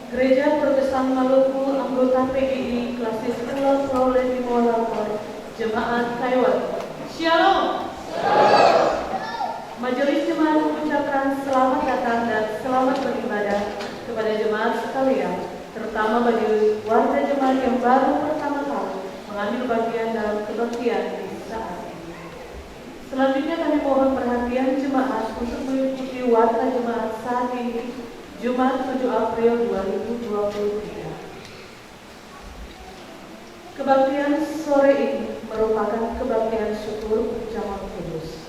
Gereja Protestan Maluku, anggota PGI, Klasis Pulau Lentimo Lapor, Jemaat Taiwan. Shalom. Majelis Jemaat mengucapkan selamat datang dan selamat beribadah kepada jemaat sekalian, terutama bagi warga jemaat yang baru pertama kali mengambil bagian dalam kebaktian di saat ini. Selanjutnya kami mohon perhatian jemaat untuk mengikuti warta jemaat saat ini, Jumat 7 April 2023. Kebaktian sore ini merupakan kebaktian syukur Jamal Kudus.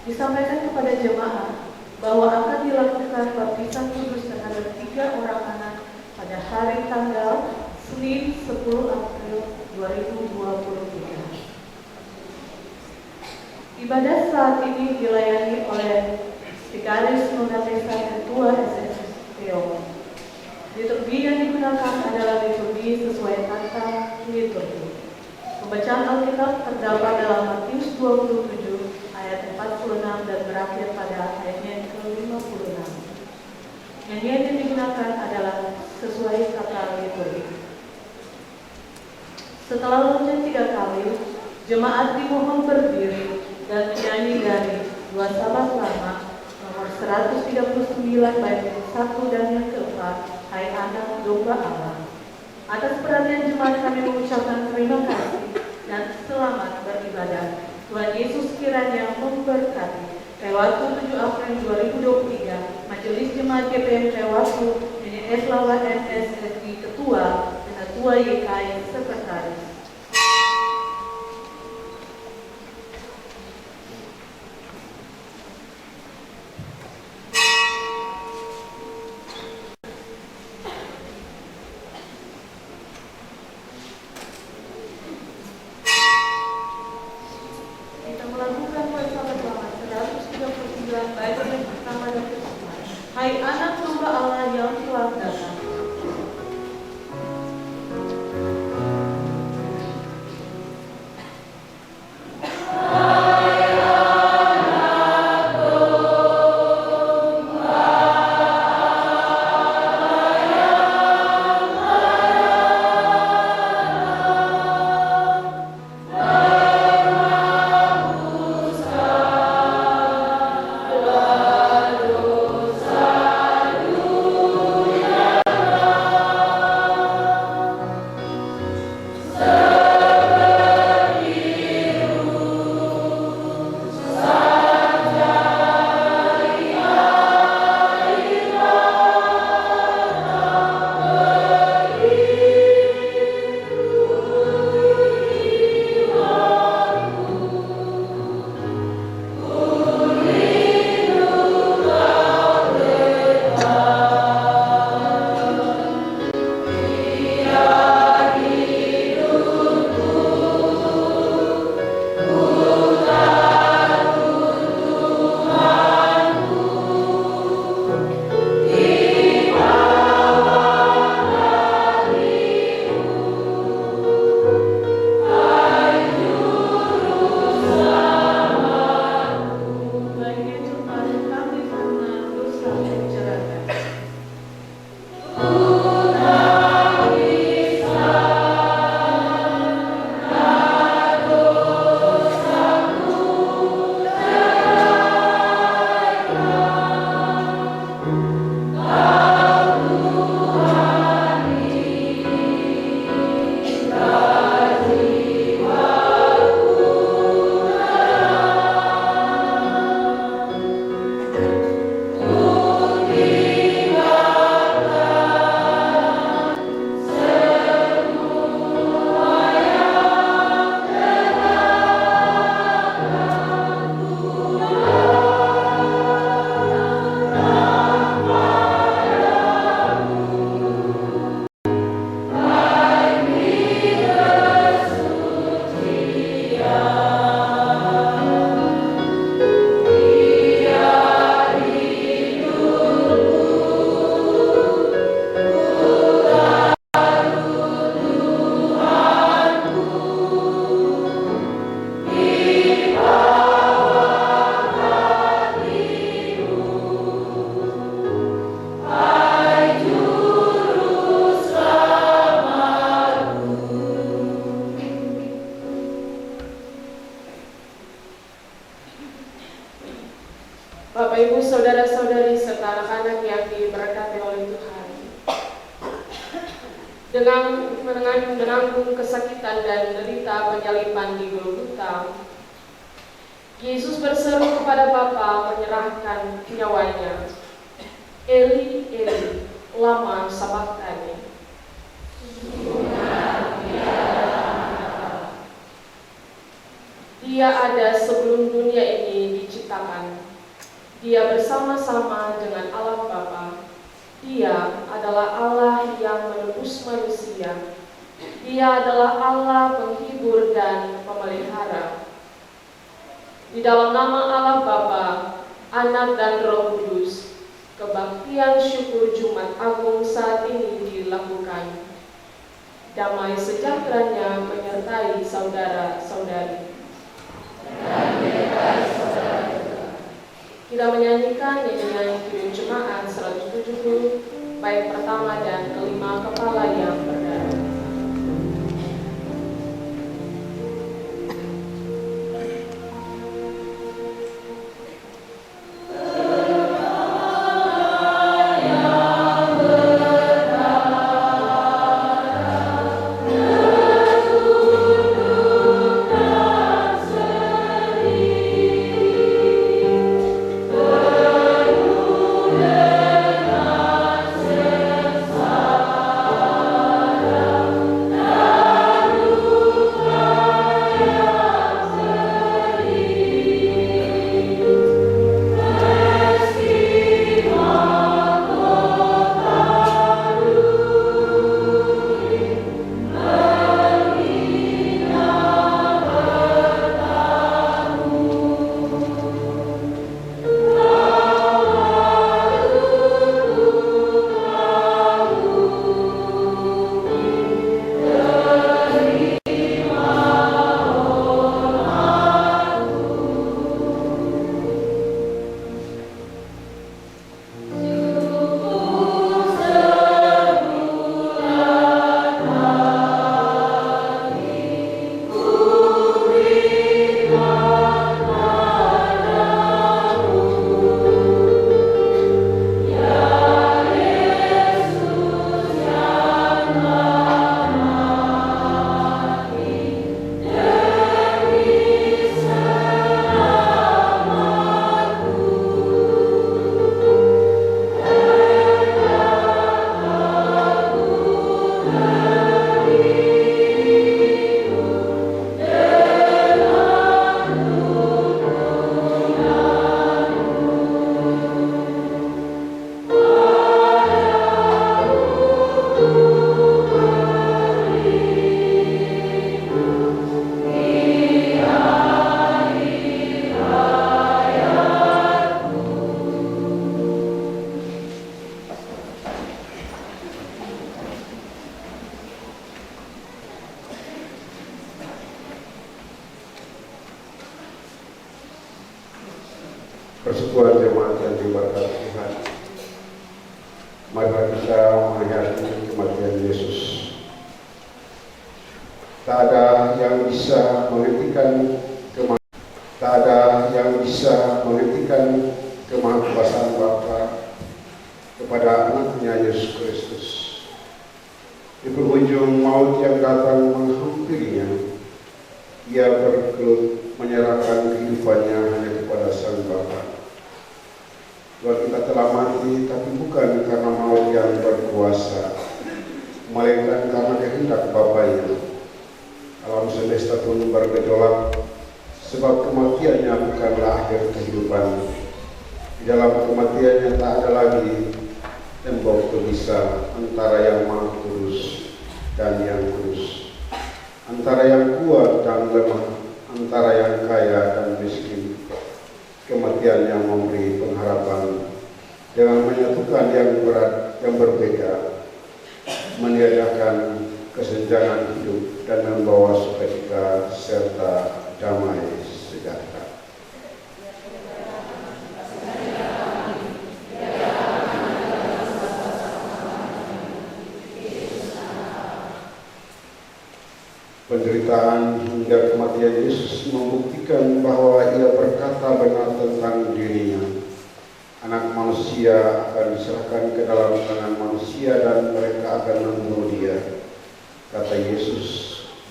Disampaikan kepada jemaat bahwa akan dilakukan baptisan kudus terhadap 3 orang anak pada hari tanggal Senin 10 April 2023. Ibadah saat ini dilayani oleh Vikaris Nona Tessa Ketua SSPO. Liturgi yang digunakan adalah liturgi sesuai tata liturgi. Pembacaan Alkitab terdapat dalam Matius 27 ayat 46 dan berakhir pada ayatnya yang ke-56. Nyanyian yang digunakan adalah sesuai tata liturgi. Setelah loncat 3 kali, jemaat dimohon berdiri dan menyanyi dari 2 Sabat Lama nomor 139 bait 1 dan yang keempat, Hai Anak Domba Allah. Atas perhatian jemaat kami mengucapkan terima kasih dan selamat beribadah. Tuhan Yesus kiranya memberkati. Lewat 7 April 2023, Majelis Jemaat GPM Lewatu, Nenek Eslawa MSSI Ketua dan Ketua YKI Sekretaris. Hai Anak Domba Allah yang telah datang. Bapak, Ibu, saudara-saudari, serta anak-anak yang diberkati oleh Tuhan, dengan menanggung kesakitan dan derita penyaliban di Golgota, Yesus berseru kepada Bapa menyerahkan nyawanya. Eli, Eli, lama sabachthani. Dia ada sebelum dunia ini diciptakan. Dia bersama-sama dengan Allah Bapa. Dia adalah Allah yang menebus manusia. Dia adalah Allah penghibur dan pemelihara. Di dalam nama Allah Bapa, Anak dan Roh Kudus, kebaktian syukur Jumat Agung saat ini dilakukan. Damai sejahteranya menyertai saudara-saudari. Kita menyanyikan nyanyian Kidung Jemaat 170, baik pertama dan kelima kepala yang berdarah. Persekutuan jemaat yang diberkati Tuhan, marilah kita menghayati kematian Yesus. Tak ada yang bisa menghentikan kemahakuasaan Bapa kepada anaknya Yesus Kristus. Di penghujung maut yang datang menghampirinya, ia berkelut menyerahkan kehidupannya hanya kepada Sang Bapa. Tuhan, kita telah mati, tapi bukan karena maut yang berkuasa, melainkan karena kehendak Bapa-Nya. Alam semesta pun bergejolak, sebab kematiannya bukanlah akhir kehidupan. Di dalam kematiannya tak ada lagi tembok pemisah antara yang Maha Kudus dan yang kudus, antara yang kuat dan lemah, antara yang kaya dan miskin. Kematian yang memberi pengharapan dengan menyatukan yang berat yang berbeda, meniadakan kesenjangan hidup dan membawa sukacita serta damai sejahtera. Penderitaan hingga kematian Yesus membuktikan bahwa ia berkata benar tentang dirinya. Anak manusia akan diserahkan ke dalam tangan manusia dan mereka akan membunuh dia. Kata Yesus,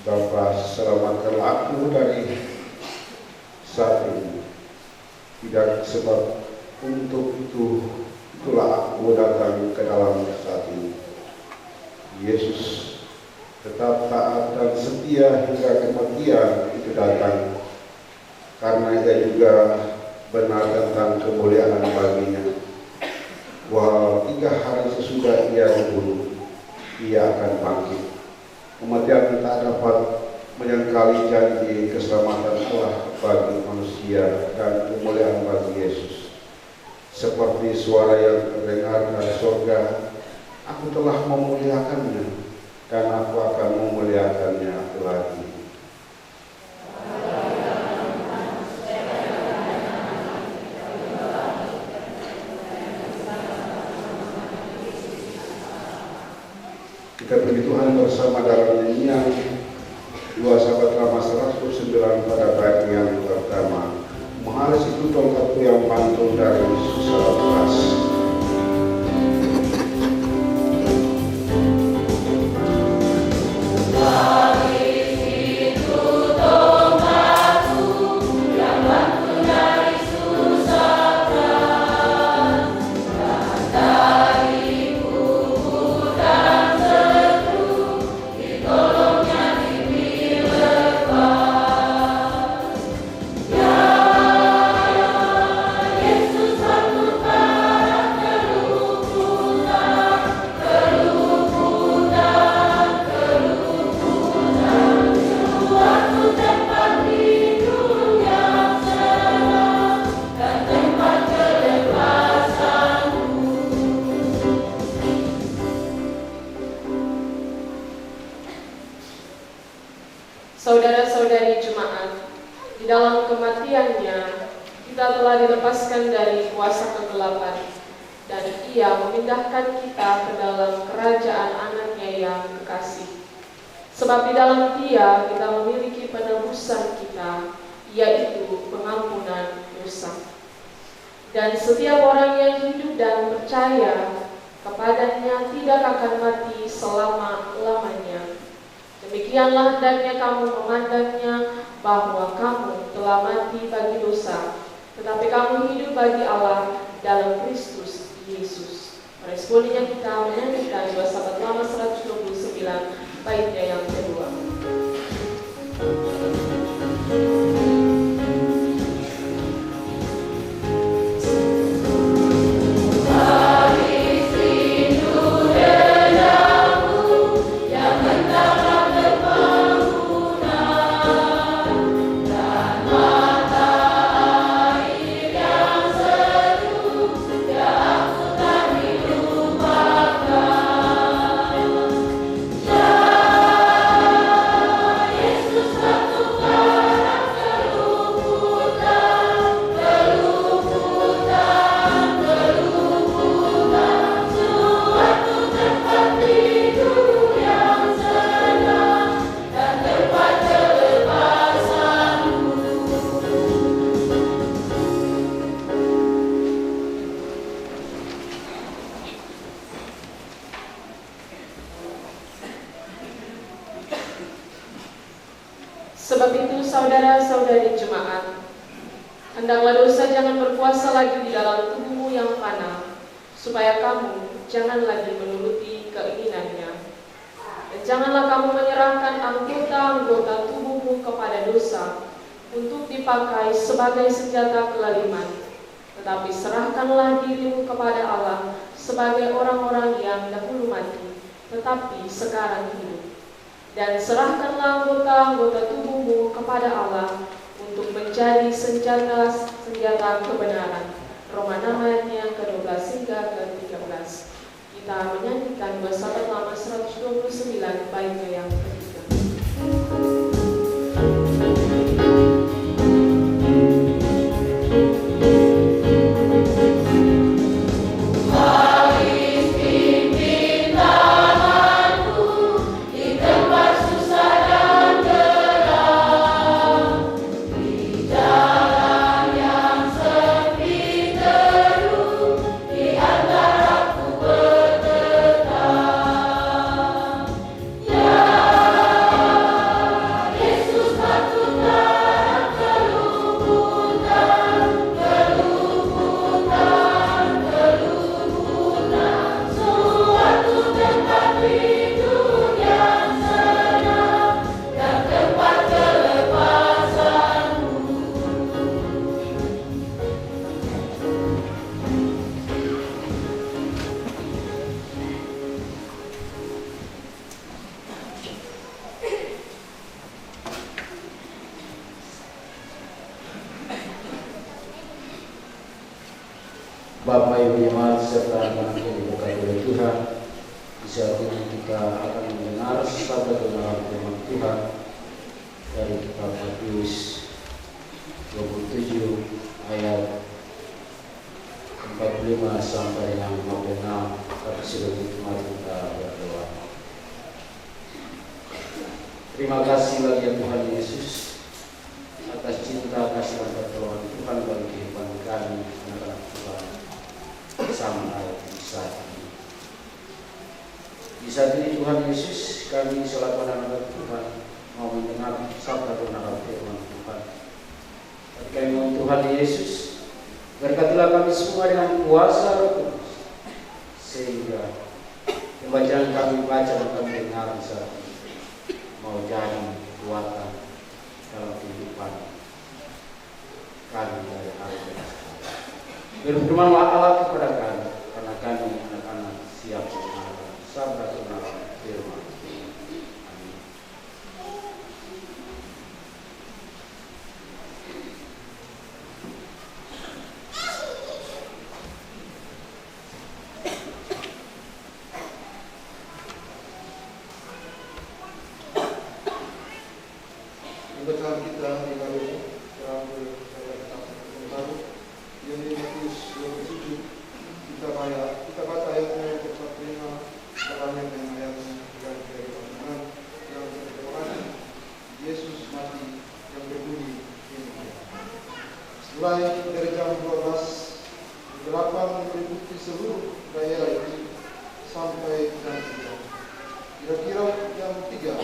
Bapa, selamatkanlah aku dari saat ini. Tidak sebab untuk itulah aku datang ke dalam saat ini. Yesus tetap taat dan setia hingga kematian itu datang, karena ia juga benar tentang kemuliaan baginya. Walau 3 hari sesudah ia dibunuh, ia akan bangkit. Kematian tak dapat menyangkali janji keselamatan Allah bagi manusia dan kemuliaan bagi Yesus. Seperti suara yang terdengar dari surga, aku telah memuliakannya dan aku akan memuliakannya lagi. Kita puji Tuhan bersama dalam nyanyian 2 Sahabat Lama 109 pada bait yang pertama. Mengharus itu tongkatku yang pantun dari susah lepas. Saudara-saudari jemaat, di dalam kematiannya kita telah dilepaskan dari kuasa kegelapan, dan Ia memindahkan kita ke dalam kerajaan Anaknya yang kekasih. Sebab di dalam Dia kita memiliki penebusan kita, yaitu pengampunan dosa. Dan setiap orang yang hidup dan percaya kepadanya tidak akan mati selama-lamanya. Demikianlah hendaknya kamu memandangnya, bahwa kamu telah mati bagi dosa, tetapi kamu hidup bagi Allah dalam Kristus Yesus. Responnya kita menyanyikan 2 Sahabat Lama 129 baitnya yang kedua. Sebab itu saudara-saudari jemaat, hendaklah dosa jangan berkuasa lagi di dalam tubuhmu yang fana, supaya kamu jangan lagi menuruti keinginannya. Dan janganlah kamu menyerahkan anggota-anggota tubuhmu kepada dosa untuk dipakai sebagai senjata kelaliman, tetapi serahkanlah dirimu kepada Allah sebagai orang-orang yang dahulu mati, tetapi sekarang hidup. Dan serahkanlah anggota-anggota tubuhmu kepada Allah untuk menjadi senjata kebenaran. Roma 6 ayatnya ke-12 hingga ke-13. Kita menyanyikan 2 Sahabat Lama 129 baitnya yang ketiga. Di jalan yang sepi terus Bapak Ibu jemaat serta anak-anak yang diberkati oleh Tuhan, di saat ini kita akan mendengar sabda kebenaran firman Tuhan dari kitab Matius 27 ayat 45 sampai dengan 56. Tapi sebelum itu mari kita berdoa. Terima kasih bagi Tuhan Yesus atas cinta kasih dan pertolongan Tuhan bagi kehidupan kami anak-anak Tuhan sampai saat ini. Di saat ini Tuhan Yesus, kami selaku anak-anak Tuhan mau mendengar sabda kebenaran firman Tuhan. Kami mohon Tuhan Yesus, berkatilah kami semua dengan kuasa Roh Kudus, sehingga pembacaan kami baca dan kami dengar saat ini mau jadi kekuatan dalam kehidupan kami dari hari ini. Berfirmanlah Allah kepada kami, karena kami anak-anak siap mendengarkan sabda kebenaran firman. Amin. Bacaan kita di hari ini terambil dari kitab yang baru, yaitu Matius 27. Kita baca ayatnya 45 sampai dengan ayatnya 36 yang berkata, Yesus mati yang berbunyi ini. Mulai dari jam 12, kegelapan meliputi seluruh daerah itu sampai jam 3. Kira-kira jam 3.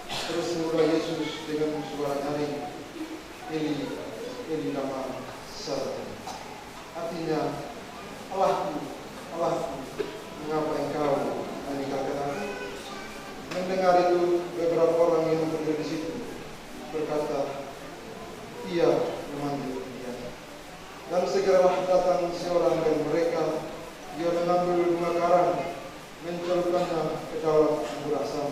Terus mulai Yesus dengan suara nyaring, Eli lama sabachthani. Artinya, Allahku, Allahku, mengapa engkau meninggalkan aku? Mendengar itu, beberapa orang yang berdiri di situ berkata, ia memanggil dia. Dan segeralah datang seorang dari mereka, dia mengambil bunga karang, mencelupkannya ke dalam anggur asam,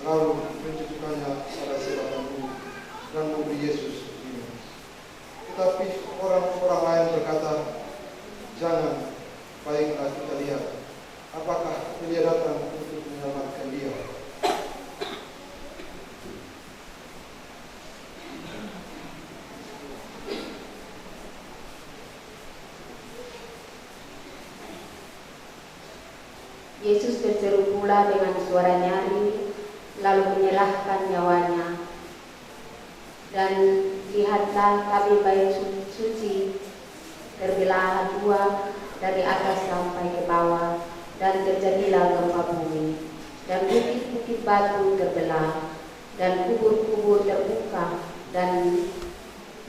lalu mencucukkannya pada sebatang bulu dan memberi Yesus minum. Tetapi orang-orang lain berkata, jangan, baiklah kita lihat, apakah Elia datang untuk menyelamatkan dia. Yesus berseru pula dengan suara nyaring, lalu menyerahkan nyawanya. Dan lihatlah kami bait suci terbelah dua dari atas sampai ke bawah, dan terjadilah gempa bumi, dan bukit-bukit batu terbelah, dan kubur-kubur terbuka, dan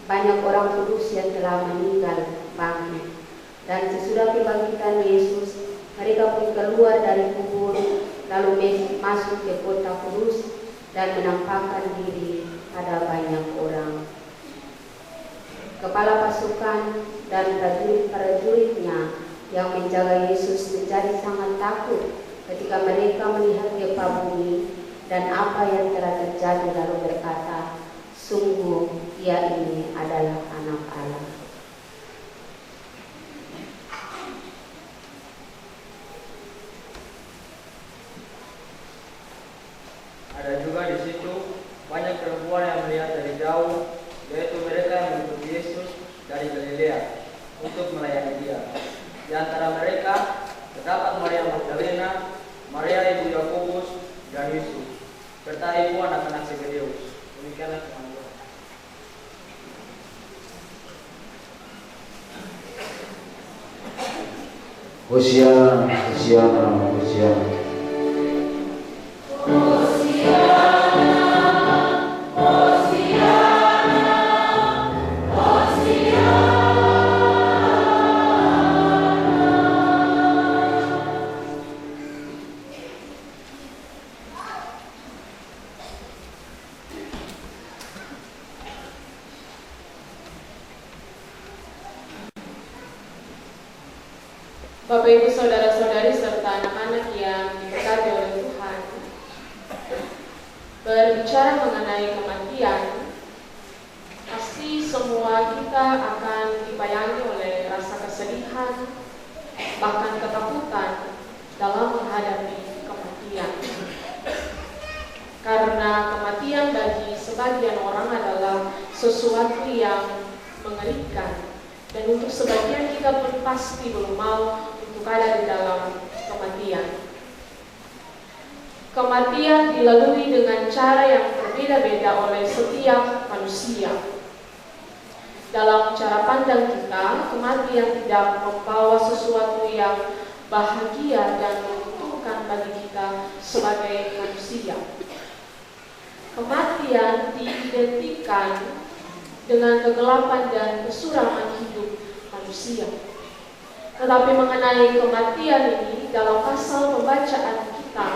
banyak orang kudus yang telah meninggal bangkit. Dan sesudah kebangkitan Yesus, mereka pun keluar dari kubur, lalu masuk ke kota kudus dan menampakkan diri pada banyak orang. Kepala pasukan dan prajurit-prajuritnya yang menjaga Yesus menjadi sangat takut ketika mereka melihat gempa bumi dan apa yang telah terjadi, lalu berkata, sungguh ia ini adalah Anak Allah. Ada juga di situ banyak perempuan yang melihat dari jauh, yaitu mereka yang mengikuti Yesus dari Galilea untuk melayani Dia. Di antara mereka terdapat Maria Magdalena, Maria ibu Yakobus dan Yusuf, serta ibu anak-anak Zebedeus. Demikianlah firman Tuhan. Hosiana, Hosiana, Hosiana. Bapak Ibu Saudara-saudari serta anak-anak yang diberkati oleh Tuhan, berbicara mengenai kematian, pasti semua kita akan dibayangi oleh rasa kesedihan, bahkan ketakutan dalam menghadapi kematian. Karena kematian bagi sebagian orang adalah sesuatu yang mengerikan, dan untuk sebagian kita pun pasti belum mau untuk ada di dalam kematian. Kematian dilalui dengan cara yang berbeda-beda oleh setiap manusia. Dalam cara pandang kita, kematian tidak membawa sesuatu yang bahagia dan menguntungkan bagi kita sebagai manusia. Kematian diidentikan dengan kegelapan dan kesuraman hidup manusia. Tetapi mengenai kematian ini, dalam pasal pembacaan kita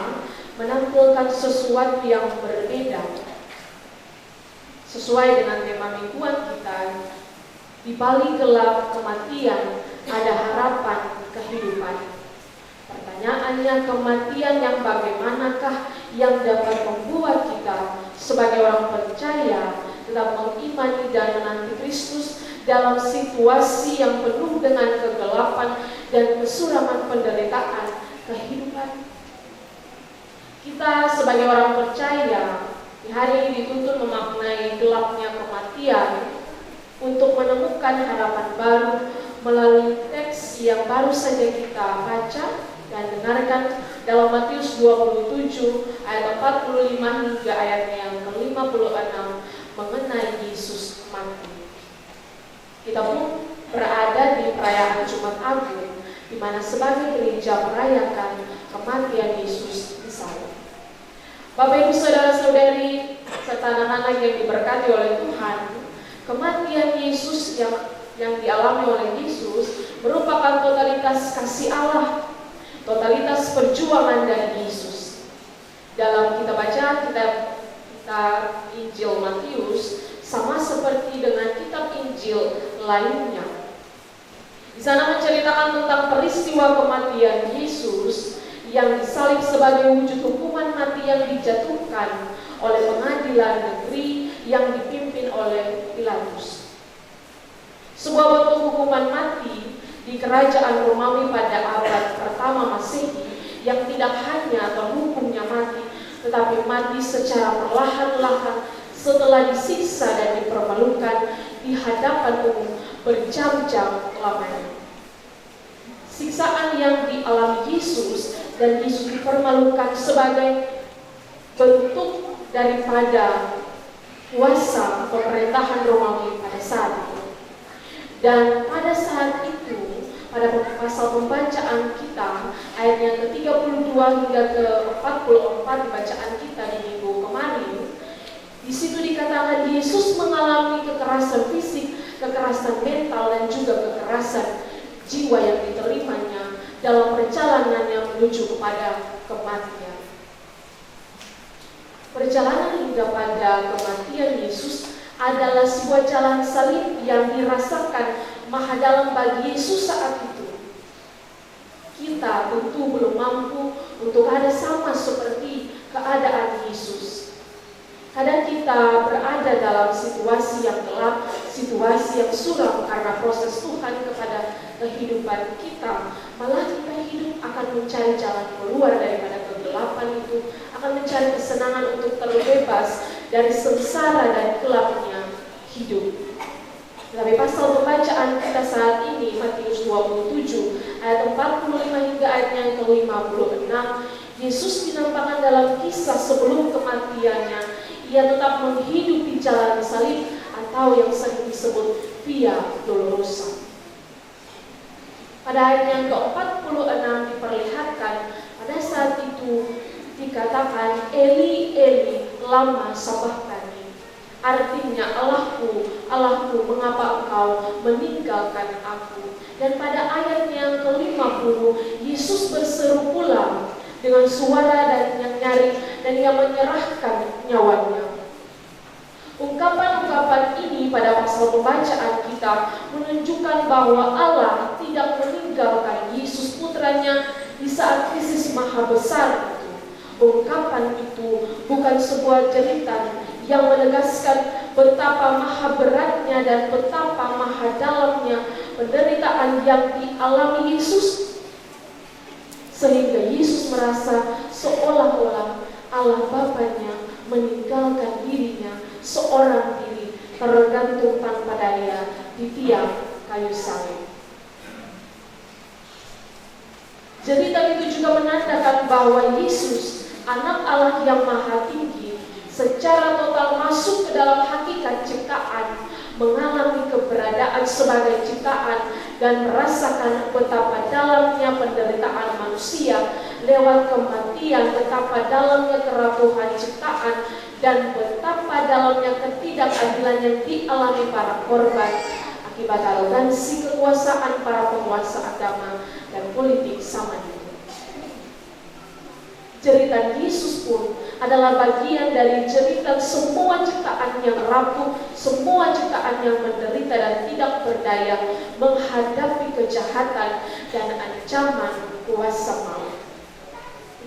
menampilkan sesuatu yang berbeda. Sesuai dengan tema mingguan kita, di balik gelap kematian ada harapan kehidupan. Pertanyaannya, kematian yang bagaimanakah yang dapat membuat kita sebagai orang percaya tetap mengimani dan menanti Kristus dalam situasi yang penuh dengan kegelapan dan kesuraman penderitaan kehidupan? Kita sebagai orang percaya di hari ini dituntut memaknai gelapnya kematian untuk menemukan harapan baru melalui teks yang baru saja kita baca dan dengarkan dalam Matius 27 ayat 45 hingga ayatnya yang ke-56 mengenai Yesus mati. Kita pun berada di perayaan Jumat Agung, di mana sebagai gereja merayakan kematian Yesus di salib. Bapak Ibu saudara-saudari serta anak-anak yang diberkati oleh Tuhan, kematian Yesus yang dialami oleh Yesus merupakan totalitas kasih Allah, totalitas perjuangan dari Yesus. Dalam kita baca kitab Injil Matius sama seperti dengan kitab Injil lainnya. Di sana menceritakan tentang peristiwa kematian Yesus yang disalib sebagai wujud hukuman mati yang dijatuhkan oleh pengadilan negeri yang dipimpin oleh Pilatus. Sebuah bentuk hukuman mati di kerajaan Romawi pada abad pertama Masehi yang tidak hanya terhukumnya mati, tetapi mati secara perlahan-lahan setelah disiksa dan dipermalukan di hadapan umum berjam-jam lamanya. Siksaan yang dialami Yesus dan Yesus dipermalukan sebagai bentuk daripada kuasa pemerintahan Romawi pada saat itu. Dan pada saat itu, pada pasal pembacaan kita, ayat yang ke-32 hingga ke-44 di bacaan kita di minggu kemarin, di situ dikatakan Yesus mengalami kekerasan fisik, kekerasan mental, dan juga kekerasan jiwa yang diterimanya dalam perjalanannya menuju kepada kematian. Perjalanan hingga pada kematian Yesus adalah sebuah jalan salib yang dirasakan maha dalam bagi Yesus saat itu. Kita tentu belum mampu untuk ada sama seperti keadaan Yesus. Kadang kita berada dalam situasi yang gelap, situasi yang suram karena proses Tuhan kepada kehidupan kita. Malah kita hidup akan mencari jalan keluar daripada kegelapan itu, akan mencari kesenangan untuk terbebas dari sengsara dan gelapnya hidup. Tapi pasal pembacaan kita saat ini, Matius 27 ayat 45 hingga ayat yang ke-56, Yesus dinampakkan dalam kisah sebelum kematiannya. Ia tetap menghidupi jalan salib atau yang sering disebut Via Dolorosa. Pada ayat yang ke-46 diperlihatkan pada saat itu dikatakan Eli Eli lama sabachthani, artinya Allahku, Allahku, mengapa engkau meninggalkan aku? Dan pada ayat yang ke-50 Yesus berseru pula dengan suara dan yang nyaring, dan ia menyerahkan nyawanya. Ungkapan-ungkapan ini pada pasal pembacaan kita menunjukkan bahwa Allah tidak meninggalkan Yesus putranya di saat krisis maha besar itu. Ungkapan itu bukan sebuah jeritan yang menegaskan betapa maha beratnya dan betapa maha dalamnya penderitaan yang dialami Yesus, merasa seolah-olah Allah Bapanya meninggalkan dirinya seorang diri tergantung tanpa daya di tiang kayu salib. Jeritan itu juga menandakan bahwa Yesus, Anak Allah yang Maha Tinggi, secara total masuk ke dalam hakikat ciptaan, mengalami keberadaan sebagai ciptaan, dan merasakan betapa dalamnya penderitaan manusia lewat kematian, betapa dalamnya kerapuhan ciptaan, dan betapa dalamnya ketidakadilan yang dialami para korban akibat arogansi kekuasaan para penguasa agama dan politik zaman itu. Jeritan Yesus pun adalah bagian dari jeritan semua ciptaan yang rapuh, semua ciptaan yang menderita dan tidak berdaya menghadapi kejahatan dan ancaman kuasa maut.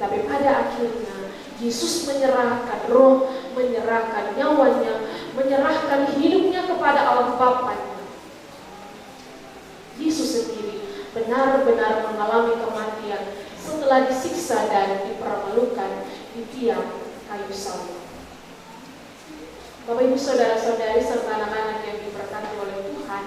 Tapi pada akhirnya Yesus menyerahkan roh, menyerahkan nyawanya, menyerahkan hidupnya kepada Allah Bapanya. Yesus sendiri benar-benar mengalami kematian setelah disiksa dan dipermalukan di tiang kayu salib. Bapak Ibu saudara-saudari serta anak-anak yang diberkati oleh Tuhan,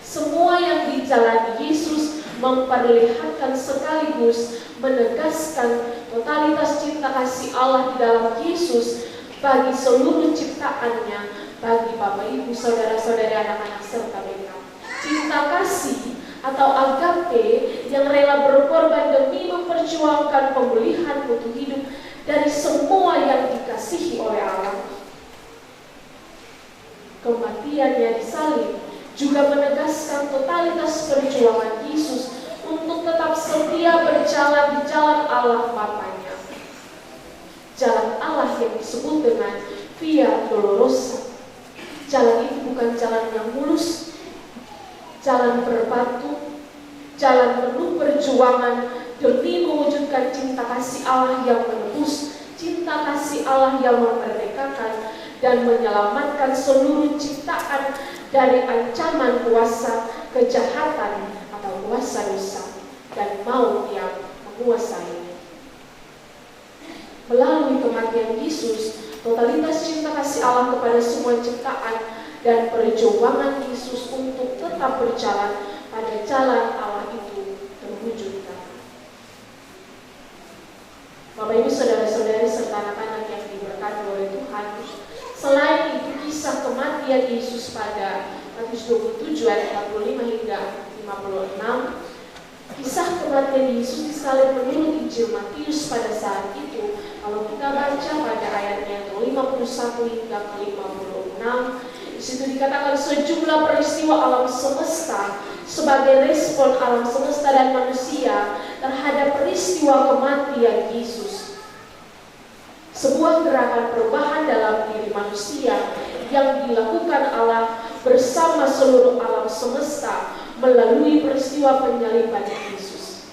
semua yang dijalani Yesus memperlihatkan sekaligus menegaskan totalitas cinta kasih Allah di dalam Yesus bagi seluruh ciptaannya, bagi Bapak Ibu saudara-saudari anak-anak serta mereka. Cinta kasih atau agape yang rela berkorban demi memperjuangkan pemulihan mutu hidup dari semua yang dikasihi oleh Allah. Kematiannya di salib juga menegaskan totalitas perjuangan Yesus untuk tetap setia berjalan di jalan Allah Bapanya. Jalan Allah yang disebut dengan Via Dolorosa. Jalan itu bukan jalan yang mulus, jalan berbatu, jalan penuh perjuangan demi mewujudkan cinta kasih Allah yang menebus, cinta kasih Allah yang memerdekakan dan menyelamatkan seluruh ciptaan dari ancaman kuasa kejahatan atau kuasa dosa dan maut yang menguasai. Melalui kematian Yesus, totalitas cinta kasih Allah kepada semua ciptaan dan perjuangan Yesus untuk tetap berjalan pada jalan Allah itu terwujudkan. Bapak Ibu saudara-saudari serta anak-anak yang diberkati oleh Tuhan, selain itu kisah kematian Yesus pada Matius 27 ayat 45 hingga 56, kisah kematian Yesus disalib menurut Injil Matius pada saat itu. Kalau kita baca pada ayatnya 51 hingga 56, di situ dikatakan sejumlah peristiwa alam semesta sebagai respon alam semesta dan manusia terhadap peristiwa kematian Yesus. Sebuah gerakan perubahan dalam diri manusia yang dilakukan Allah bersama seluruh alam semesta melalui peristiwa penyaliban Yesus.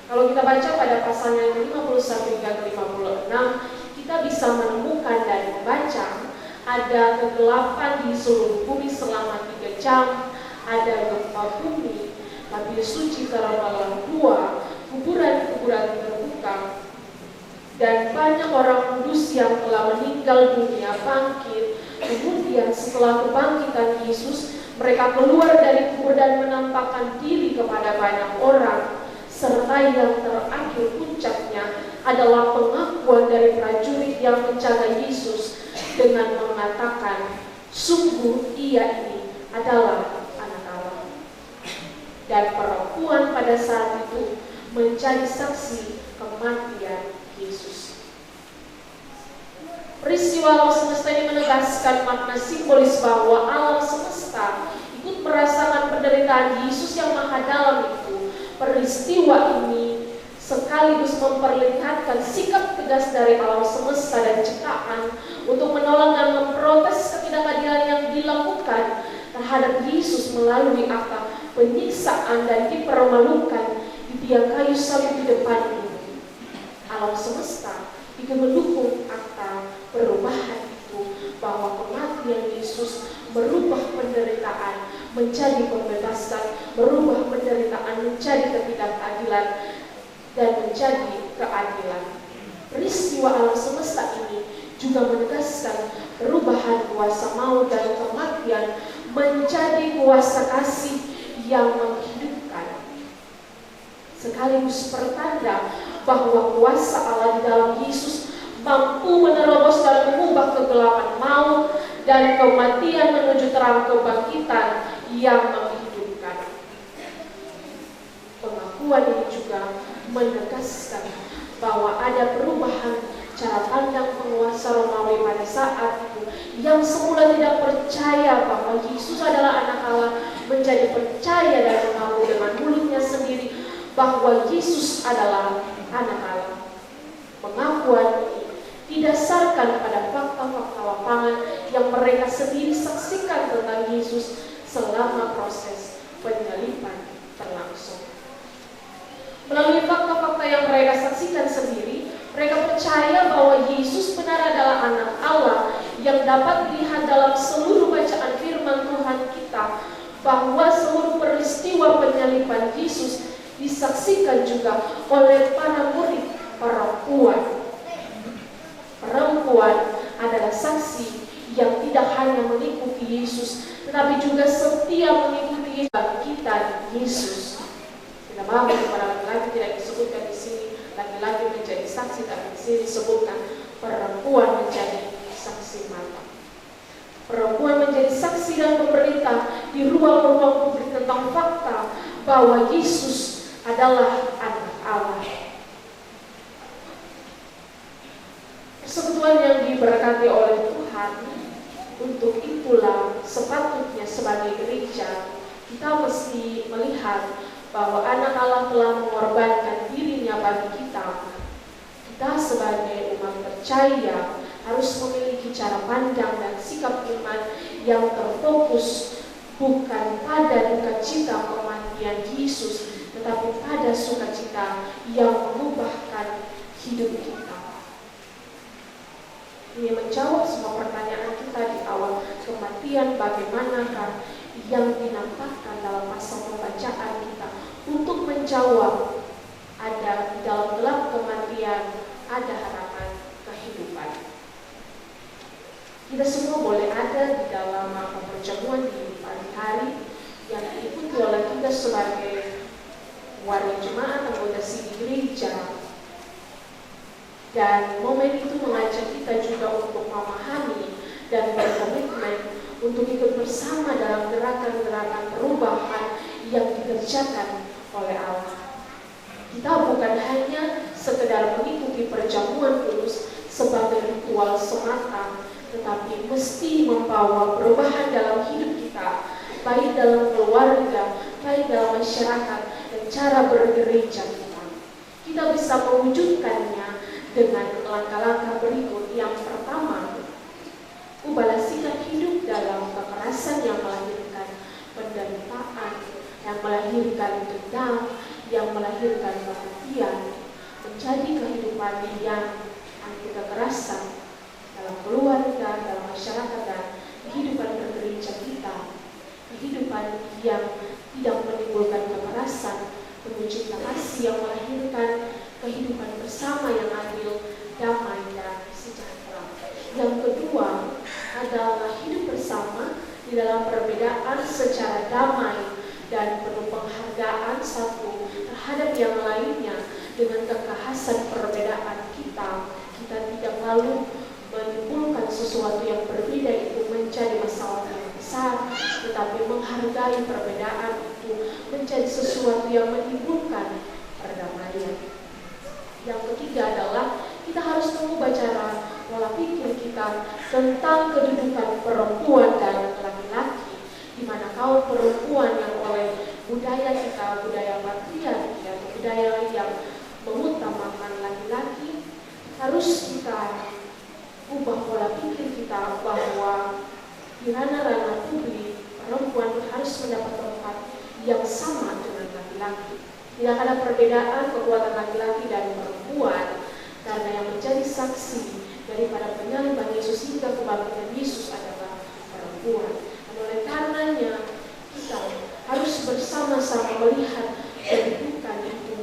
Kalau kita baca pada pasalnya 51 hingga 56, kita bisa menemukan dan membaca ada kegelapan di seluruh bumi selama 3 jam, ada gempa bumi, Nabi suci terbelah 2, kuburan-kuburan terbuka, dan banyak orang kudus yang telah meninggal dunia bangkit. Kemudian setelah kebangkitan Yesus, mereka keluar dari kubur dan menampakkan diri kepada banyak orang, serta yang terakhir puncaknya adalah pengakuan dari prajurit yang menjaga Yesus dengan mengatakan, sungguh ia ini adalah anak Allah. Dan perempuan pada saat itu menjadi saksi kematian Yesus. Peristiwa alam semesta ini menegaskan makna simbolis bahwa alam semesta ikut merasakan penderitaan Yesus yang maha dalam itu. Peristiwa ini sekaligus memperlihatkan sikap tegas dari alam semesta dan ciptaan untuk menolong dan memprotes ketidakadilan yang dilakukan terhadap Yesus melalui akta penyiksaan dan dipermalukan di tiang kayu salib di depan ini. Alam semesta juga mendukung akta perubahan itu, bahwa kematian Yesus merubah penderitaan menjadi pembebasan, merubah penderitaan menjadi ketidakadilan, dan menjadi keadilan. Peristiwa alam semesta ini juga menegaskan perubahan kuasa maut dan kematian menjadi kuasa kasih yang menghidupkan, sekaligus pertanda bahwa kuasa Allah di dalam Yesus mampu menerobos dan mengubah kegelapan maut dan kematian menuju terang kebangkitan yang menghidupkan. Pengakuan ini juga menegaskan bahwa ada perubahan cara pandang penguasa Romawi pada saat itu yang semula tidak percaya bahwa Yesus adalah anak Allah menjadi percaya dan mengaku dengan mulutnya sendiri bahwa Yesus adalah anak Allah. Pengakuan ini didasarkan pada fakta-fakta lapangan yang mereka sendiri saksikan tentang Yesus selama proses penyaliban berlangsung. Melalui fakta-fakta yang mereka saksikan sendiri, mereka percaya bahwa Yesus benar adalah anak Allah yang dapat dilihat dalam seluruh bacaan firman Tuhan kita, bahwa seluruh peristiwa penyaliban Yesus disaksikan juga oleh para murid perempuan. Perempuan adalah saksi yang tidak hanya mengikuti Yesus, tetapi juga setia mengikuti bangkitan Yesus. Tidak apa para laki-laki tidak disebutkan di sini laki-laki menjadi saksi, tapi di sini disebutkan perempuan menjadi saksi mata. Perempuan menjadi saksi dan pemerintah di ruang-ruang publik tentang fakta bahwa Yesus adalah anak Allah. Persekutuan yang diberkati oleh Tuhan, untuk itulah sepatutnya sebagai gereja kita mesti melihat bahwa anak Allah telah mengorbankan dirinya bagi kita. Kita sebagai umat percaya harus memiliki cara pandang dan sikap iman yang terfokus bukan pada duka cita kematian Yesus, tetapi pada sukacita yang mengubahkan hidup kita. Ini menjawab semua pertanyaan kita di awal. Kematian bagaimanakah yang dinampakkan dalam pasal pembacaan kita, untuk menjawab ada di dalam gelap kematian ada harapan kehidupan. Kita semua boleh ada di dalam perjamuan di pagi hari yang diikuti oleh kita sebagai warga jemaat anggota sidang gereja, dan momen itu mengajak kita juga untuk memahami dan berkomitmen untuk ikut bersama dalam gerakan-gerakan perubahan yang dikerjakan oleh Allah. Kita bukan hanya sekedar mengikuti perjamuan kudus sebagai ritual semata, tetapi mesti membawa perubahan dalam hidup kita, baik dalam keluarga, baik dalam masyarakat, dan cara bergereja kita. Kita bisa mewujudkannya dengan langkah-langkah berikut. Yang pertama, ubahlah sikap hidup dalam kekerasan yang melahirkan penderitaan, yang melahirkan dendam, yang melahirkan kematian, menjadi kehidupan yang anti kekerasan dalam keluarga, dalam masyarakat, dan kehidupan bergereja kita. Kehidupan yang tidak menimbulkan kekerasan, penuh cinta kasih yang melahirkan kehidupan bersama yang adil, damai, dan sejahtera. Yang kedua adalah hidup bersama di dalam perbedaan secara damai dan penuh penghargaan satu terhadap yang lainnya. Dengan kekhasan perbedaan kita tidak lalu menimbulkan sesuatu yang berbeda itu menjadi masalah yang besar, tetapi menghargai perbedaan itu menjadi sesuatu yang menimbulkan perdamaian. Yang ketiga adalah kita harus mengubah cara pola pikir kita tentang kedudukan perempuan dan laki-laki, di mana kaum perempuan yang oleh budaya kita, budaya patriarki atau budaya yang mengutamakan laki-laki, harus kita ubah pola pikir kita bahwa di ranah-ranah publik perempuan harus mendapat tempat yang sama dengan laki-laki. Tidak ada perbedaan kekuatan laki-laki dan perempuan, karena yang menjadi saksi daripada penyaliban Yesus hingga kebangkitan Yesus adalah perempuan. Dan oleh karenanya kita harus bersama-sama melihat kedudukan itu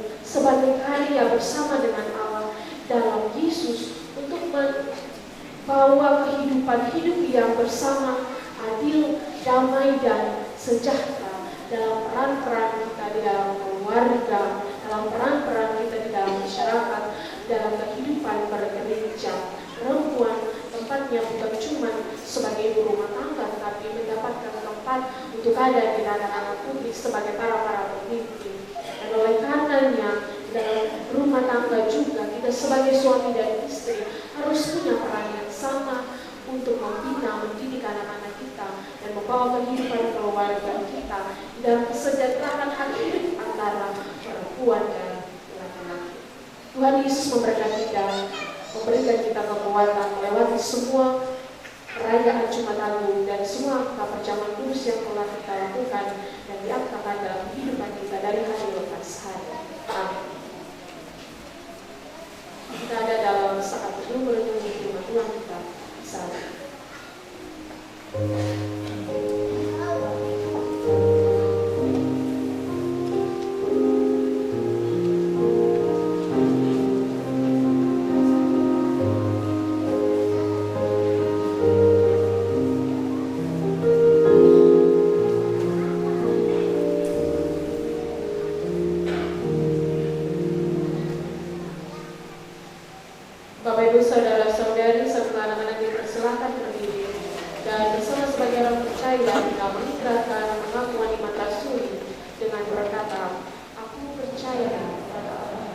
sebagai karya bersama dengan Allah dalam Yesus untuk membawa kehidupan hidup yang bersama, adil, damai, dan sejahtera dalam peran-peran kita di dalam keluarga, dalam peran-peran kita di dalam masyarakat, dalam kehidupan bergereja. Perempuan tempatnya bukan cuma sebagai ibu rumah tangga, tapi mendapatkan tempat untuk ada di ranah publik sebagai para pemimpin. Dan oleh karenanya dalam rumah tangga juga kita sebagai suami dan istri harus punya peran yang sama untuk membina, mendidik anak-anak kita dan membawa kehidupan keluarga kita dalam kesejahteraan hak hidup antara perempuan dan laki-laki. Tuhan Yesus memberkati dan memberikan kita kekuatan melewati semua perayaan Jumat Agung dan semua perjamuan kudus yang telah kita lakukan dan diangkatkan dalam kehidupan kita dari hari lepas hari. Amin. Kita ada dalam saat itu merenungi firman Tuhan kita saat ini. Bapak Ibu saudara-saudari serta anak-anak dipersilakan berdiri dan bersama sebagai orang percaya kita mengikrarkan pengakuan iman rasuli dengan berkata, aku percaya pada Allah.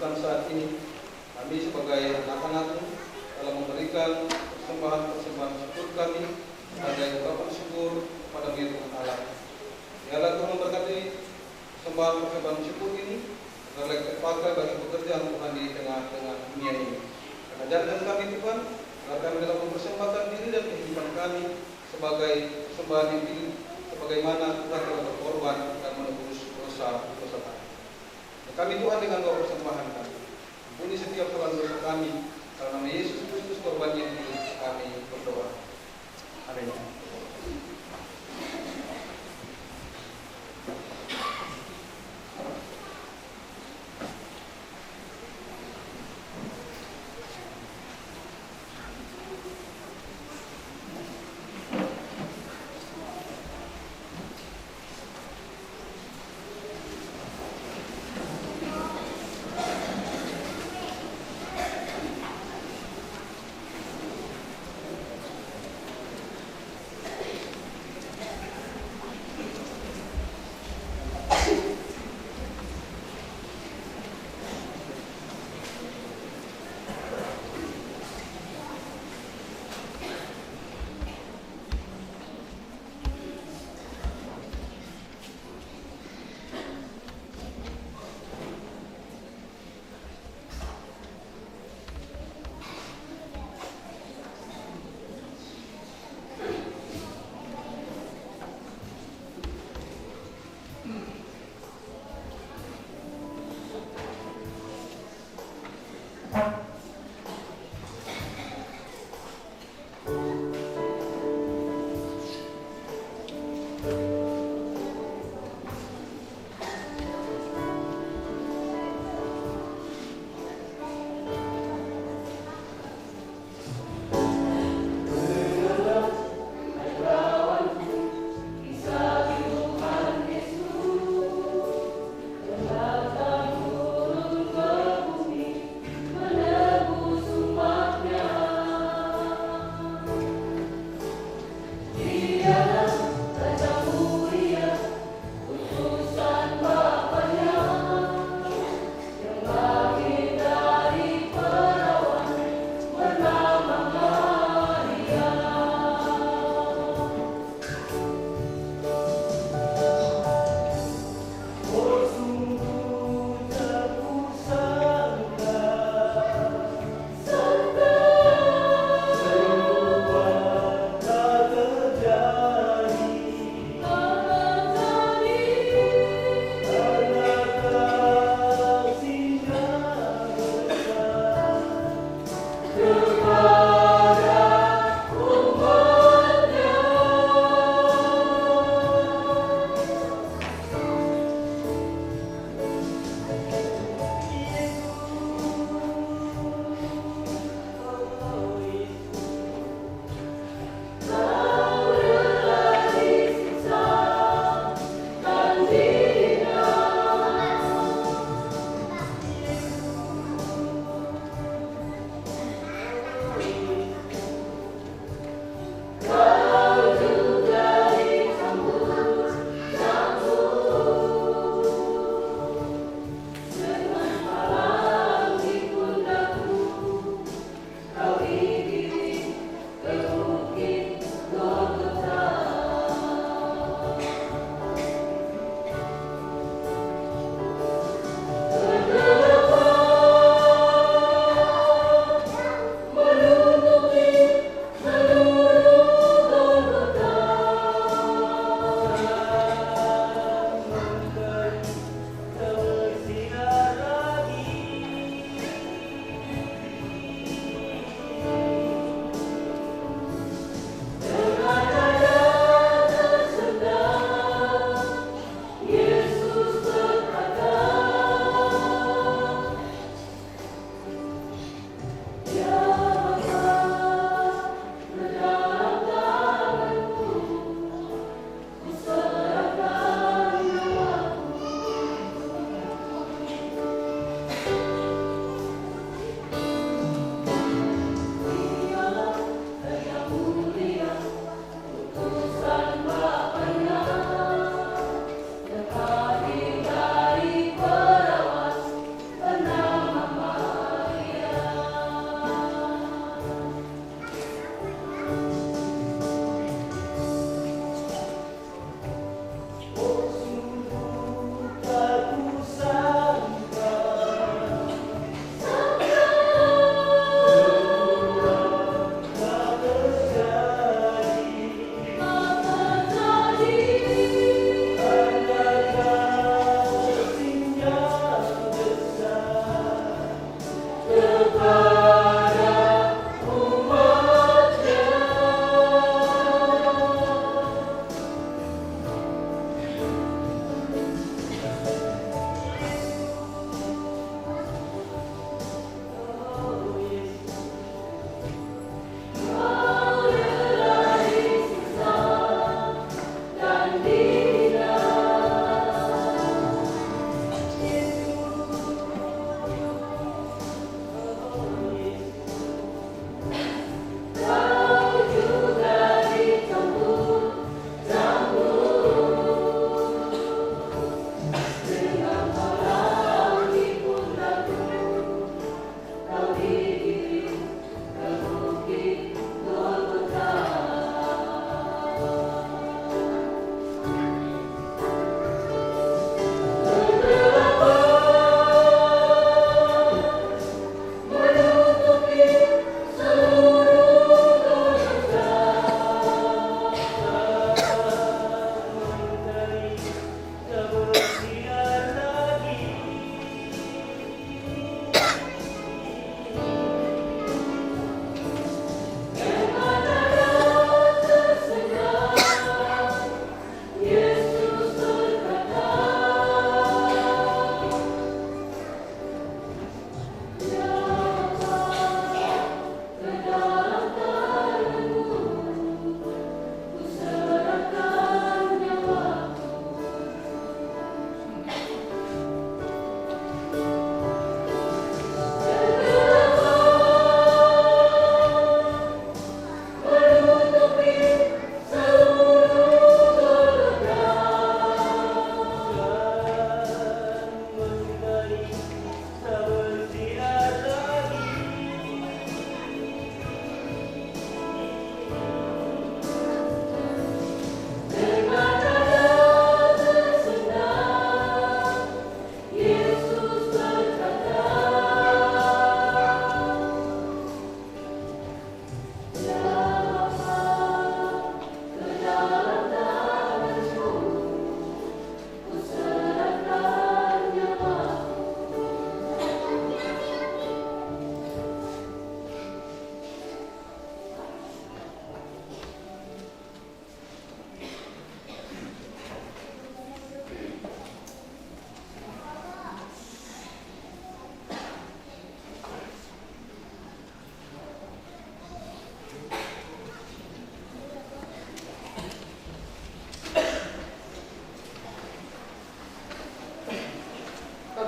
lakukan saat ini, kami sebagai anak-anakmu dalam memberikan persembahan-persembahan syukur kami sebagai ungkapan syukur kepada Tuhan Allah. Biarlah Tuhan memberkati persembahan-persembahan syukur ini agar terpakai bagi pekerjaan Tuhan di tengah-tengah dunia ini. Dan ajarkan kami Tuhan, agar kami dalam mempersembahkan diri dan kehidupan kami sebagai persembahan yang diri, sebagaimana Tuhan telah berkorban dan menebus dosa-dosa kami. Kami Tuhan dengan doa persembahan kami, ampuni setiap kesalahan dosa kami, karena nama Yesus Kristus korban yang diri kami berdoa. Amin.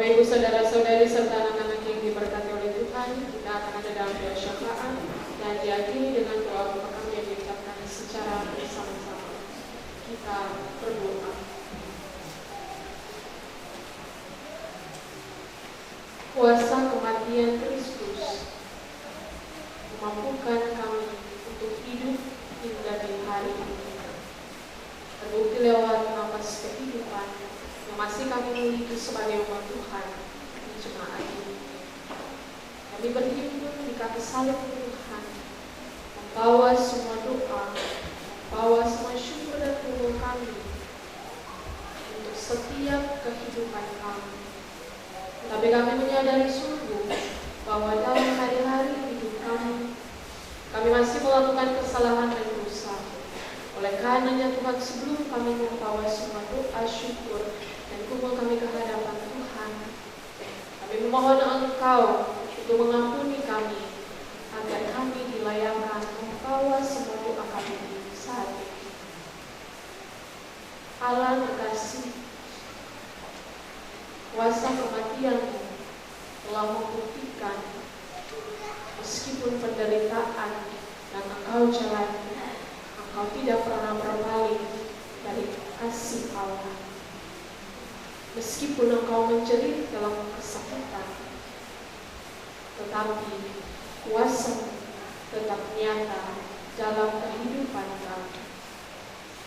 Bapak Ibu Saudara-saudari serta anak-anak yang diberkati oleh Tuhan, kita akan ada dalam doa syafaat dan diakhiri dengan doa Bapa Kami yang diucapkan secara bersama-sama. Kita berdoa. Kuasa kematian Kristus memampukan kami untuk hidup hingga di hari ini. Terbukti lewat nafas kehidupan yang masih kami miliki sebagai umat Tuhan di jemaat ini. Kami berhimpun di kaki salib Tuhan, membawa semua doa, membawa semua syukur dan puji kami untuk setiap kehidupan kami. Tapi kami menyadari sungguh bahwa dalam hari-hari hidup kami masih melakukan kesalahan dan dosa. Oleh karenanya Tuhan, sebelum kami membawa semua doa syukur dan kumpul kami ke hadapan Tuhan, kami memohon Engkau untuk mengampuni kami, agar kami dilayakkan membawa semua doa kami saat ini. Allah terkasih, kuasa kematian-Mu telah membuktikan meskipun penderitaan yang Engkau jalani, Engkau tidak pernah berpaling dari kasih Allah. Meskipun Engkau menjerit dalam kesakitan, tetapi kuasa-Mu tetap nyata dalam kehidupan kami.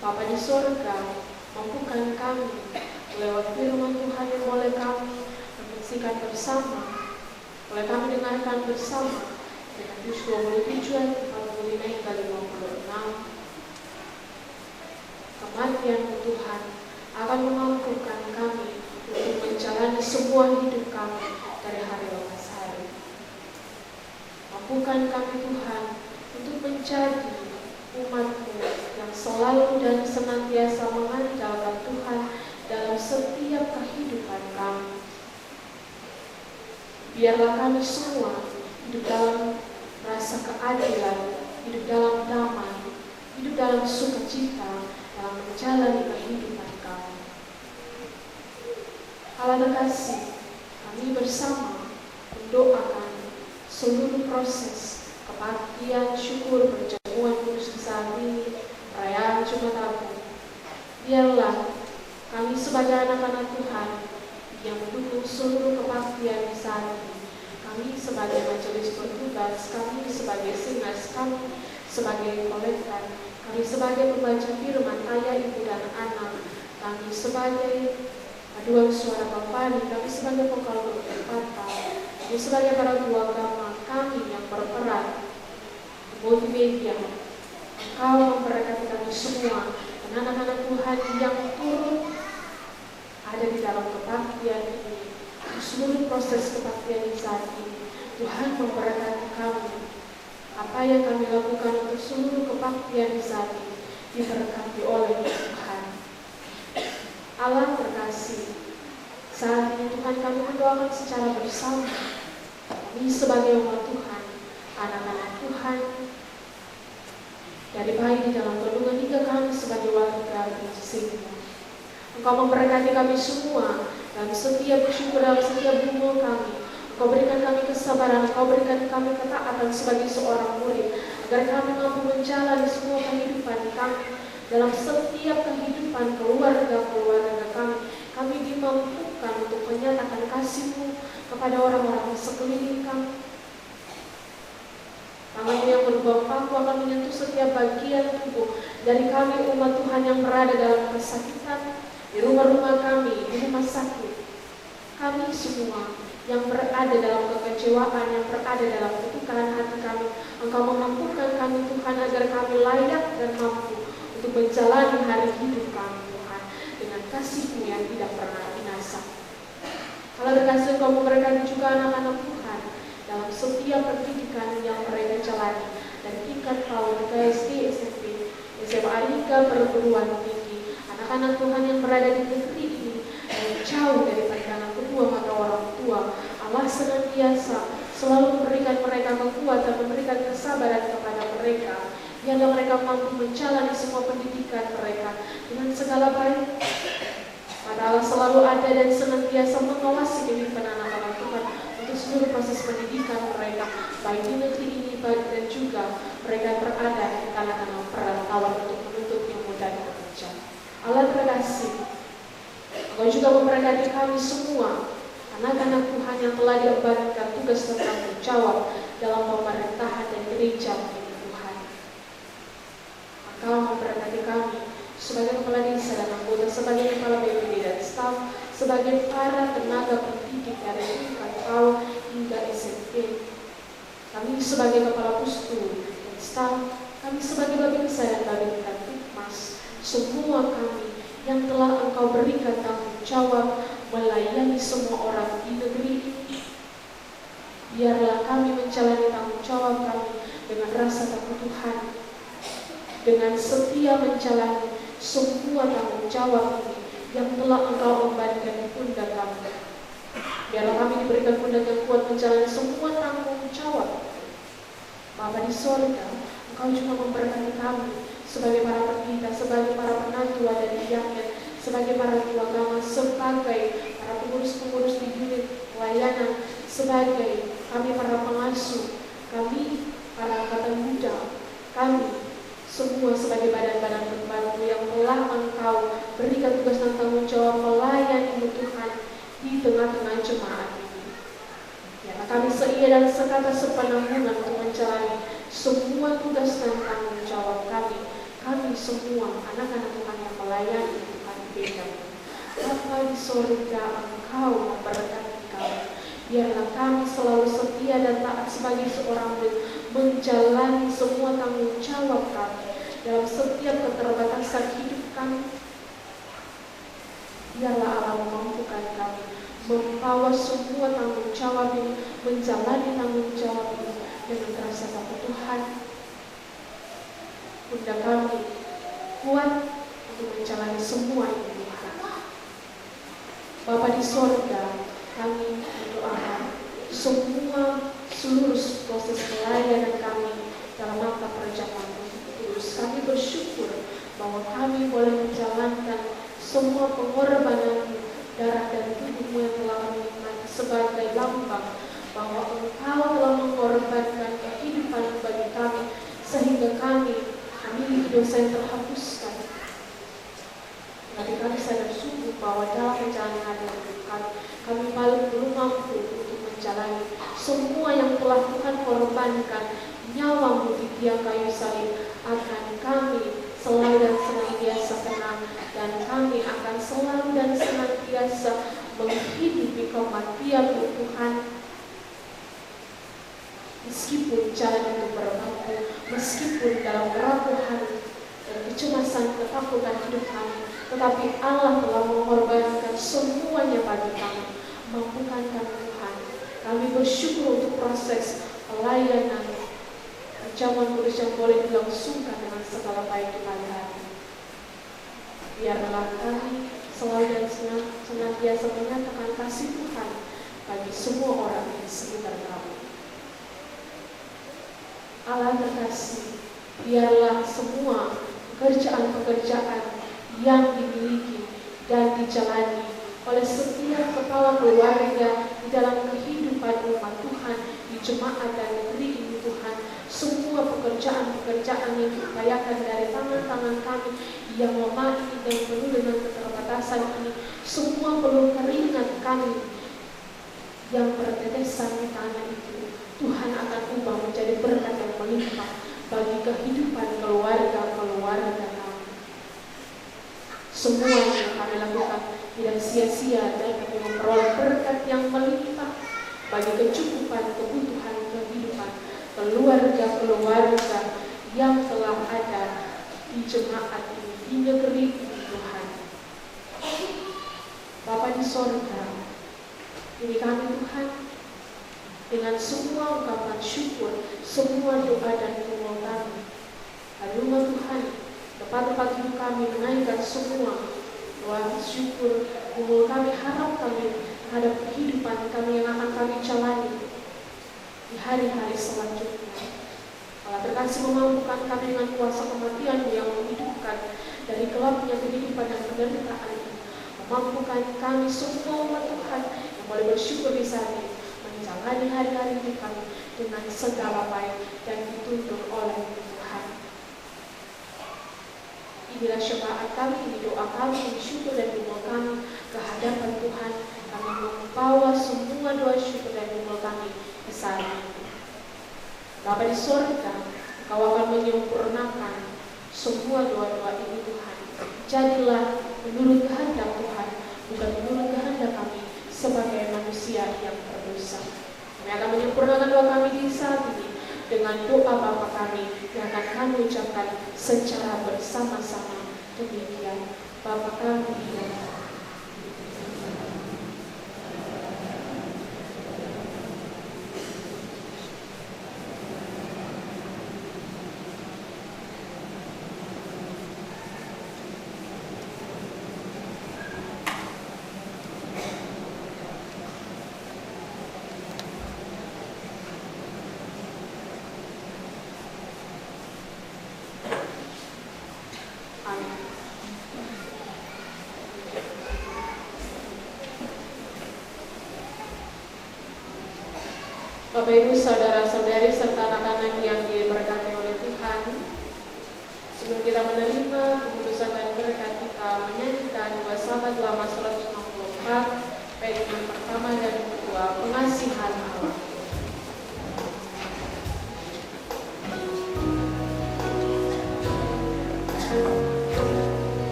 Bapa di surga, mampukan kami lewat firman Tuhan yang boleh kami menyaksikan bersama, boleh kami dengarkan bersama dengan Yus 27 ayat 45 hingga 56. Kematian Tuhan akan memampukan kami untuk menjalani sebuah hidup kami dari hari lepas hari. Mampukan kami Tuhan untuk menjadi umat-Mu yang selalu dan senantiasa mengandalkan Tuhan dalam setiap kehidupan kami. Biarlah kami semua hidup dalam rasa keadilan, hidup dalam damai, hidup dalam sukacita dalam menjalani kehidupan kami. Allah terkasih, kami bersama mendoakan seluruh proses kebaktian syukur perjamuan kudus saat ini, perayaan Jumat Agung. Biarlah kami sebagai anak-anak Tuhan yang mendukung seluruh kebaktian di saat ini, kami sebagai majelis bertugas, kami sebagai sinas, kami sebagai kolektor, kami sebagai pembaca firman ayah, ibu dan anak, kami sebagai paduan suara Bapani, kami sebagai vokal berkata, kami sebagai para tua agama, kami yang berperan di multimedia. Engkau memberkati kami semua dan anak-anak Tuhan yang turut ada di dalam kebaktian ini, di seluruh proses kebaktian di saat ini. Tuhan memberkati kami. Apa yang kami lakukan untuk seluruh kebaktian di saat ini diberkati oleh Tuhan. Allah terkasih, saat ini Tuhan kami mendoakan secara bersama. Kami sebagai umat Tuhan, anak-anak Tuhan, dari bayi di dalam kandungan hingga kami sebagai warga di sini. Engkau memberkati kami semua dalam setiap syukur, dalam setiap gumul kami. Engkau berikan kami kesabaran, Engkau berikan kami ketaatan sebagai seorang murid, agar kami mampu menjalani semua kehidupan kami. Dalam setiap kehidupan keluarga kami, kami dimampukan untuk menyatakan kasih-Mu kepada orang-orang sekeliling kami. Tangan-Mu yang berubah paku akan menyentuh setiap bagian tubuh dari kami umat Tuhan yang berada dalam kesakitan, di rumah-rumah kami, di rumah sakit. Kami semua yang berada dalam kekecewaan, yang berada dalam ketukaran hati kami, Engkau memampukan kami Tuhan agar kami layak dan mampu untuk menjalani hari hidup kami Tuhan dengan kasih-Mu yang tidak pernah binasa. Kalau terkasih, Engkau memberkati juga anak-anak Tuhan dalam setiap pendidikan yang mereka jalani, dari tingkat PAUD, SD, SMP, SMA hingga perguruan tinggi. Anak-anak Tuhan yang berada di negeri ini dan jauh dari pandangan kedua mata orang tua, Allah senantiasa selalu memberikan mereka kekuatan, memberikan kesabaran kepada mereka. Biarlah mereka mampu menjalani semua pendidikan mereka dengan segala baik. Karena Allah selalu ada dan senantiasa mengawasi kehidupan anak-anak Tuhan untuk seluruh proses pendidikan mereka, baik di negeri ini dan juga mereka berada di kalangan perantauan untuk menuntut ilmu dan bekerja. Allah terkasih, Engkau juga memberkati kami semua, anak-anak Tuhan yang telah diembankan tugas dan tanggung jawab dalam pemerintahan dan gereja ini Tuhan. Engkau memberkati kami sebagai kepala desa dan anggota, sebagai kepala BPD dan staf, sebagai para tenaga pendidik dari tingkat PAUD hingga SMP. Kami sebagai kepala pustu dan staf, kami sebagai babinsa dan babinsa Tikmas, semua kami yang telah Engkau berikan tanggung jawab melayani semua orang di negeri ini. Biarlah kami menjalani tanggung jawab kami dengan rasa takut Tuhan, dengan setia menjalani semua tanggung jawab ini yang telah Engkau embankan di pundak kami. Biarlah kami diberikan pundak yang kuat menjalani semua tanggung jawab. Bapa di sorga, Engkau juga memberkati kami sebagai para pendeta, sebagai para penatua dan diaken, sebagai para tua agama, sebagai para pengurus-pengurus di unit pelayanan, sebagai kami para pengasuh, kami para angkatan muda, kami semua sebagai badan-badan pembantu yang telah Engkau berikan tugas dan tanggung jawab melayani Tuhan di tengah-tengah jemaat ini. Ya, kami seia dan sekata sepenanggungan untuk menjalani semua tugas dan tanggung jawab kami. Kami semua anak-anak Tuhan yang melayani Tuhan bedamu. Bapa di sorga, Engkau memberkati kami. Biarlah kami selalu setia dan taat sebagai seorang murid, menjalani semua tanggung jawab kami dalam setiap keterbatasan hidup kami. Biarlah Allah memampukan kami membawa semua tanggung jawab ini, menjalani tanggung jawab ini dengan rasa takut Tuhan. Bunda kami kuat untuk menjalani semua ini Tuhan. Bapa di sorga, kami berdoa semua seluruh proses pelayanan kami dalam masa perjalanan Kudus. Kami bersyukur bahwa kami boleh menjalankan semua pengorbanan darah dan tubuhmu yang telah kami nikmati sebagai lambang bahwa Engkau telah mengorbankan kehidupan bagi kami sehingga kami memiliki dosa yang terhapuskan. Tapi kami sadar sungguh bahwa dalam perjalanan hidup kami paling belum mampu untuk menjalani semua yang telah Tuhan korbankan nyawamu di tiang kayu salib. Akan kami selalu dan senantiasa tenang, dan kami akan selalu dan senantiasa menghidupi kematian Tuhan. Meskipun jalan itu berbatu, meskipun dalam keraguan dan kecemasan ketakutan hidup kami, tetapi Allah telah mengorbankan semuanya bagi kami. Mampukan kami Tuhan. Kami bersyukur untuk proses pelayanan perjamuan kudus yang boleh dilangsungkan dengan segala baik di pagi hari. Biarlah kami selalu dan senantiasa menyatakan kasih Tuhan bagi semua orang di sekitar kami. Allah terkasih, biarlah semua pekerjaan-pekerjaan yang dimiliki dan dijalani oleh setiap kepala keluarga di dalam kehidupan umat Tuhan di jemaat dan negeri ini Tuhan, semua pekerjaan-pekerjaan yang diupayakan dari tangan-tangan kami yang lemah ini dan penuh dengan keterbatasan ini, semua peluh keringat kami yang bertetesan di tanah itu, Tuhan akan ubah menjadi berkat yang melimpah bagi kehidupan keluarga-keluarga kami. Semua yang kami lakukan tidak sia-sia dan kami memperoleh berkat yang melimpah bagi kecukupan kebutuhan kehidupan keluarga-keluarga yang telah ada di jemaat ini, di negeri ini Tuhan. Bapa di sorga, ini kami Tuhan, dengan semua ungkapan syukur, semua doa dan doa kami. Lalu Tuhan, tempat-tempat hidup kami menaikkan semua doa syukur, doa kami, harap kami terhadap kehidupan kami yang akan kami jalani di hari-hari selanjutnya. Allah terkasih memampukan kami dengan kuasa kematian yang menghidupkan dari gelapnya kehidupan dan penderitaan ini. mampukan kami semua umat Tuhan yang boleh bersyukur di saat ini, menjalani hari-hari hidup kami dengan segala baik dan dituntun oleh Tuhan. Inilah syafaat kami, ini doa kami, ini syukur dan doa kami ke hadapan Tuhan. Kami membawa semua doa syukur dan doa kami ke saat ini. Bapa di surga, Engkau akan menyempurnakan semua doa-doa ini Tuhan. Jadilah menurut kehendak Tuhan, bukan menurut kehendak kami sebagai manusia yang berdosa. Kami akan menyempurnakan doa kami di saat ini dengan doa Bapa kami yang akan kami ucapkan secara bersama-sama. Demikian Bapa kami yang Bapak Ibu, saudara-saudari serta anak-anak yang diberkati oleh Tuhan, sebelum kita menerima keputusan dan berkat, kita menyanyikan dua sahabat lama 164, bait yang pertama dan kedua, pengasihan Allah.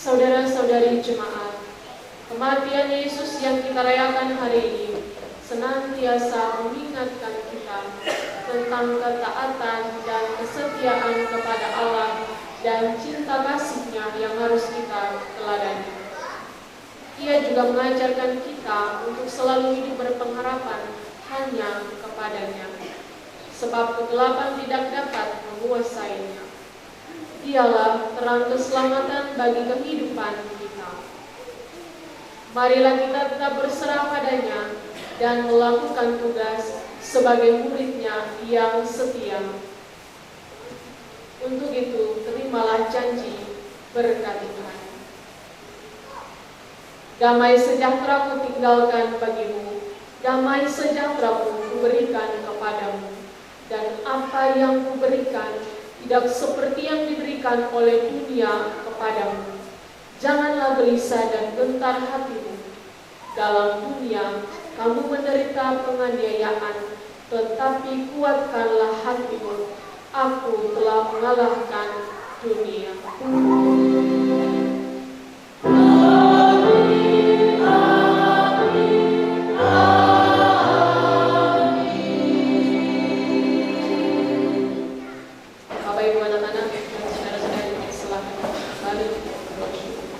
Saudara-saudari jemaat, kematian Yesus yang kita rayakan hari ini senantiasa mengingatkan kita tentang ketaatan dan kesetiaan kepada Allah dan cinta kasih-Nya yang harus kita teladani. Ia juga mengajarkan kita untuk selalu hidup berpengharapan hanya kepadanya, sebab kegelapan tidak dapat menguasainya. Dialah terang keselamatan bagi kehidupan kita. Marilah kita tetap berserah padanya dan melakukan tugas sebagai murid-Nya yang setia. Untuk itu, terimalah janji berkat Tuhan. Damai sejahtera ku tinggalkan bagimu, damai sejahtera ku kuberikan kepadamu, dan apa yang kuberikan tidak seperti yang diberikan oleh dunia kepadamu. Janganlah gelisah dan gentar hatimu. Dalam dunia kamu menderita penganiayaan, tetapi kuatkanlah hatimu. Aku telah mengalahkan dunia. Bapak Ibu anak-anak dan saudara-saudari yang silakan kembali bersyukur.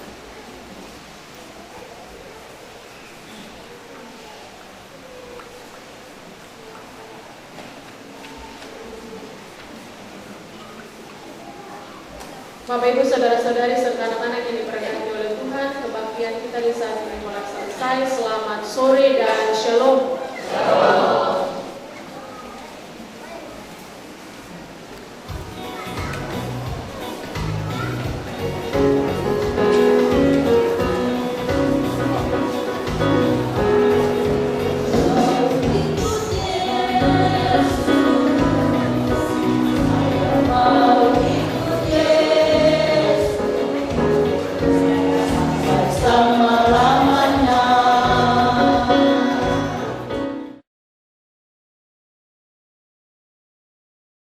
Bapak Ibu saudara-saudari serta anak-anak yang diberkati oleh Tuhan, kebaktian kita di saat ini mulai selesai. Selamat sore dan shalom.